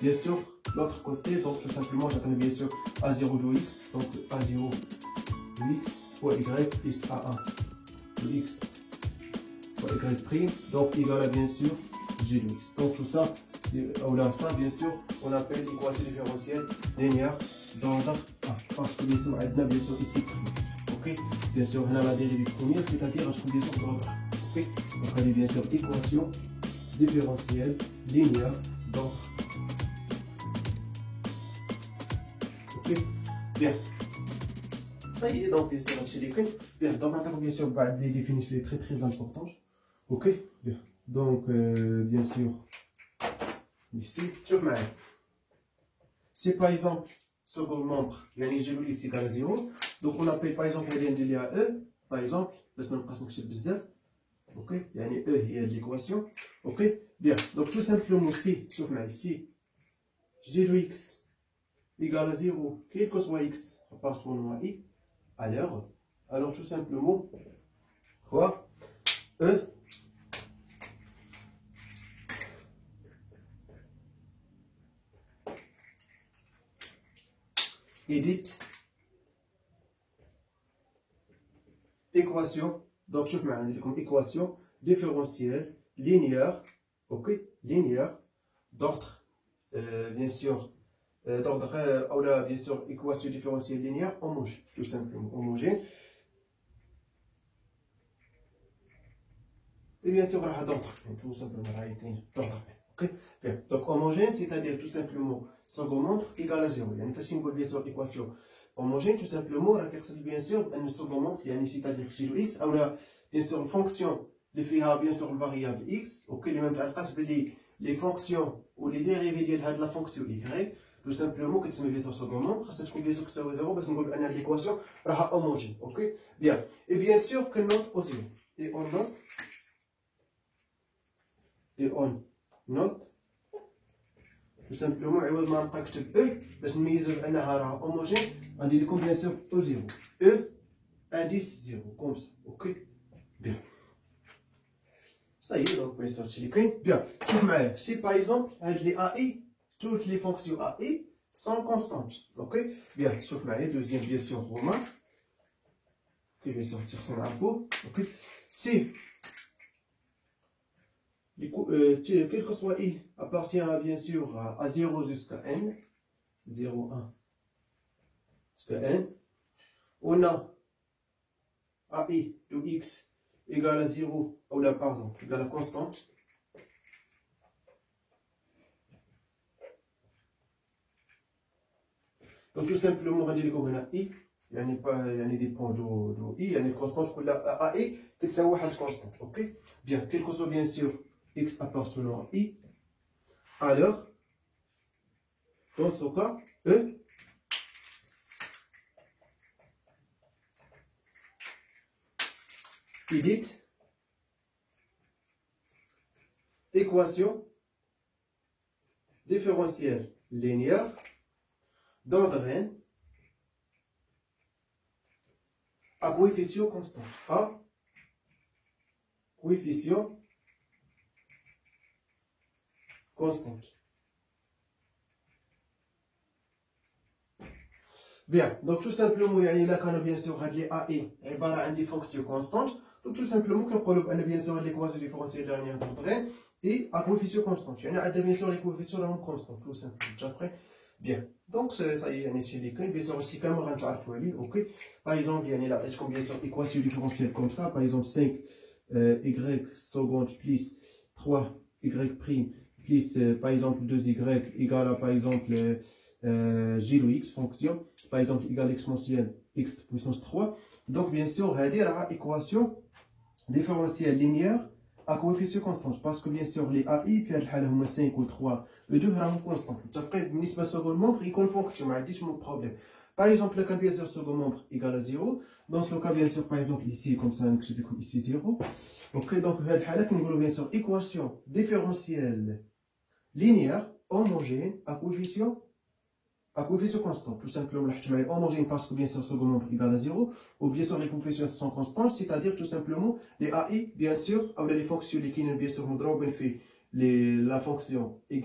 bien sûr, l'autre côté, donc tout simplement, j'appelle bien sûr A0 de x, donc A0 de x fois y plus A1 de x fois y', donc égal à bien sûr g de x. Donc tout ça, ça bien sûr, on appelle l'équation différentielle linéaire d'ordre 1, parce que bien sûr, on a bien sûr ici prime. Ok, bien sûr, on a la dérivée première, c'est-à-dire je bien sûr d'ordre 1. Ok, donc on a bien sûr équation différentielle linéaire d'ordre. Ok, bien. Ça y est, donc bien sûr, chez les clés. Bien, donc maintenant, bien sûr, des définitions très très importantes. Ok, bien. Donc, bien sûr, ici, je vais mettre. Si par exemple, second membre, il y a un g de x égale à 0, donc on appelle par exemple, il y a E, par exemple, laisse moi le passer bizarre. Ok, il y a E, il y a l'équation. Ok, bien. Donc tout simplement, si, je vais mettre ici, g de x égale à 0, quel que soit x, à partir de i, alors tout simplement, quoi, E édite équation, donc je vais comme équation différentielle linéaire, ok, linéaire d'ordre, bien sûr, d'ordre, ou là, bien sûr, équation différentielle linéaire homogène, tout simplement, homogène. Et bien sûr, d'ordre, tout simplement, d'ordre. Ok, bien. Donc homogène, c'est-à-dire tout simplement second membre égal à 0. Yani, parce qu'on peut bien sûr équation homogène, tout simplement, bien sûr, un second membre, c'est-à-dire g de x, ou là, bien sûr, une fonction, les fiha, bien sûr, le variable x, ok, les mêmes les fonctions ou les dérivés de la fonction y, tout simplement, que tu mets bien sûr second membre, ça te bien sûr que ça va 0, parce qu'on peut analyser l'équation, homogène, ok, bien. Et bien sûr, que note au 0. Et on note, tout simplement, عوض ما نبقى نكتب E باش نميز بأنها راه homogène, غندير لكم bien sûr O0. E indice 0, comme ça, ok? Bien. Ça y est, donc bien sûr, les كاين. Bien. شوف معايا, si par exemple, هاد les AI, toutes les fonctions AI sont constantes, ok? Bien, شوف معايا, deuxième bien sûr remarque, que je vais sortir son info, ok? Si quel que soit i appartient bien sûr à 0 jusqu'à n, 0, 1 jusqu'à n, on a ai de x égale à 0, ou là, pardon, égale à constante. Donc tout simplement, on va dire qu'on a i, il y a des points de i, il y a une constante pour la ai, qui est une constante, ok? Bien, quel que soit bien sûr x appartenant à i, alors, dans ce cas, e édite équation différentielle linéaire d'ordre n à coefficient constant. À coefficient constant. Bien, donc tout simplement, il y a bien sûr les AI et des fonctions constantes. Donc tout simplement, on a bien sûr l'équation différentielle dernière d'ordre n et à coefficient constant. Il y a bien sûr les coefficients constants, tout simplement. Bien, donc ça y est, on est les cas. Bien sûr, aussi, comme on a ok. Par exemple, il y a là, est-ce qu'on bien sûr équation différentielle comme ça, par exemple 5 y seconde plus 3 y prime plus par exemple 2y égale à par exemple g de x fonction, par exemple égale exponentielle x puissance 3. Donc bien sûr, on va dire équation différentielle linéaire à coefficient constant, parce que bien sûr les AI في هذه الحالة 5 ou 3 les deux sont constants. Après, بالنسبة second membre, il y a une fonction, ما عنديش mon problème. Par exemple, le cas bien sûr second membre égale à 0. Dans ce cas, bien sûr, par exemple ici, comme ça, je vais comme ici 0. Ok, donc في هذه الحالة nous bien sûr équation différentielle linéaire homogène à coefficient constant. Tout simplement, homogène parce que bien sûr second membre égale à 0, ou bien sûr les coefficients sont constants, c'est-à-dire tout simplement les AI, bien sûr, ou les fonctions qui sont bien sûr la fonction y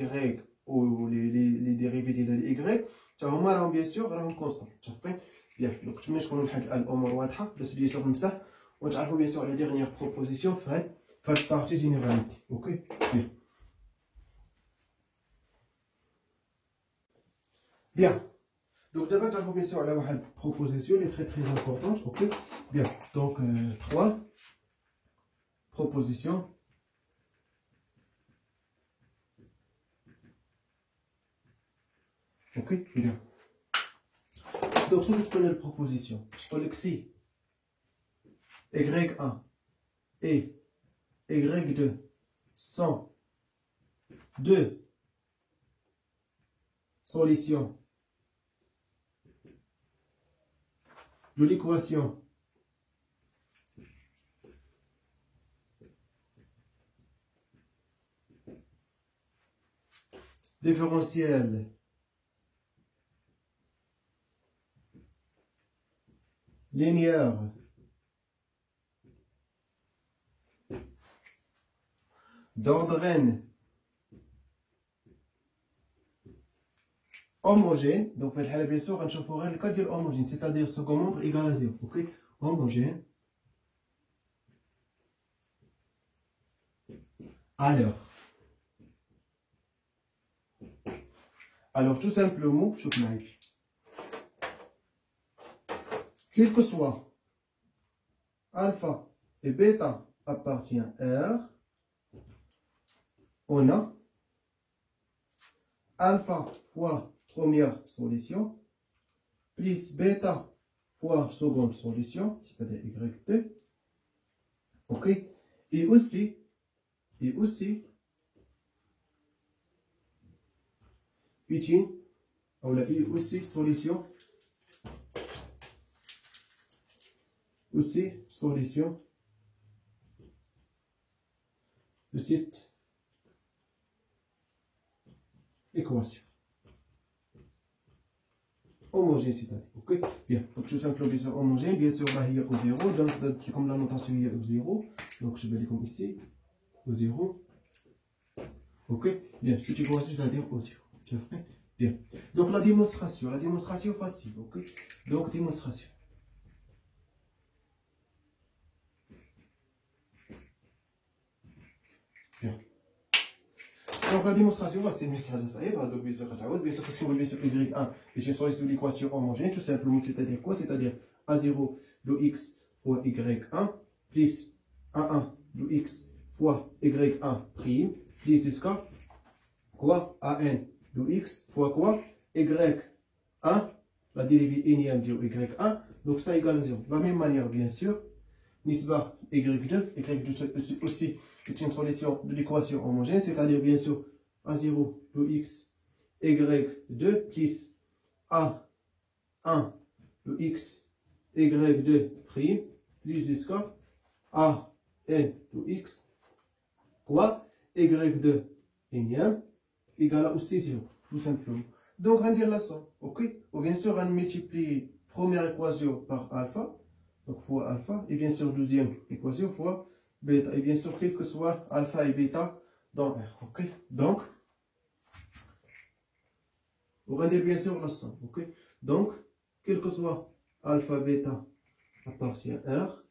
ou les dérivés ديال y حتى هما راهم بيان سور راهم كونستون متفقين بيان دونك تما تكونوا الحد الامور واضحه باش بيان سور نمسح ونتعرفوا بيان سور على ديغنيير بروبوزيسيون في هاد بارتي جينيراليتي اوكي بيان donc d'abord نتعرفوا بيان سور على واحد proposition اللي très importante ok bien donc 3 propositions ok bien donc si vous prenez la proposition je peux que si y1 et y2 sont deux solutions de l'équation différentielle linéaire d'ordre n homogène. Donc, في الحالة bien sûr غنشوفو غير الكا ديال homogène, c'est-à-dire second membre égal à 0. Ok, homogène. Alors tout simplement, je vous quel que soit alpha et bêta appartient à R, on a alpha fois première solution plus bêta fois seconde solution, c'est-à-dire y2. Ok, et aussi utile, on a aussi solution de cette équation homogène, c'est-à-dire ok bien donc tout simplement bien sûr homogène bien sûr là il y a au 0 donc comme la notation il y a au 0 donc je vais les comme ici au 0 ok bien cette équation c'est-à-dire au 0 bien donc la démonstration facile ok donc démonstration bien donc la démonstration c'est une méthode صعيبه donc bien sûr كتعاود bien sûr كتكون bien sûr y1 est une solution de l'équation homogène tout simplement c'est-à-dire quoi c'est-à-dire a0 de x fois y1 plus a1 de x fois y1 prime plus jusqu'à quoi an de x fois quoi y1 la dérivée énième de y1 donc ça égale 0 de la même manière bien sûr nisba y2 aussi est une solution de l'équation homogène, c'est-à-dire bien sûr a0 de x y2 plus a1 de x y2 prime plus jusqu'à an de x quoi y2 énième égale à aussi 0 tout simplement. Donc on dit la somme, ok, ou bien sûr on multiplie première équation par alpha donc fois alpha et bien sûr deuxième équation fois bêta et bien sûr quel que soit alpha et bêta dans R. Ok, donc on rendez bien sûr la somme. Ok, donc quel que soit alpha bêta appartient à R,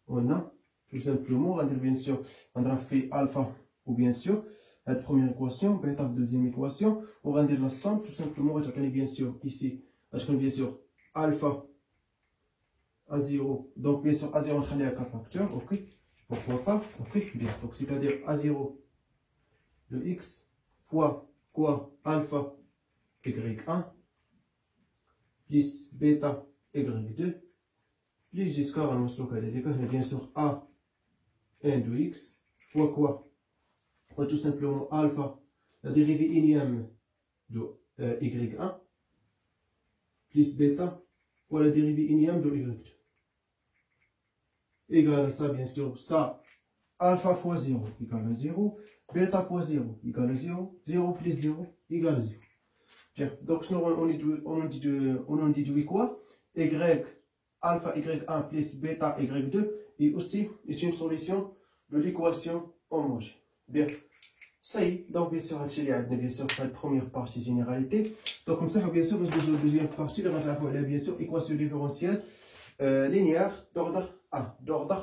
on a tout simplement on bien sûr on a fait alpha ou bien sûr la première équation bêta deuxième équation on rend la somme tout simplement on a bien sûr ici on a bien sûr alpha A0, donc bien sûr A0 on a qu'un facteur, ok, pourquoi pas, ok, bien, donc c'est-à-dire A0 de x fois quoi alpha y1 plus bêta y2 plus jusqu'à bien sûr A1 de x fois quoi fois tout simplement alpha la dérivée énième de y1 plus bêta fois la dérivée énième de y2 égale à ça, bien sûr, ça, alpha fois 0 égale à 0, bêta fois 0 égale à 0, 0 plus 0 égale à 0. Bien, donc on en déduit quoi? Y, alpha y1 plus bêta y2 et aussi est une solution de l'équation homogène. Bien, Ça y est, donc bien sûr, هادشي اللي عندنا bien sûr في la première partie généralité. Donc نمسحو bien sûr باش ندوزو deuxième partie اللي غنتعرفو عليها bien sûr équation différentielle linéaire d'ordre A, d'ordre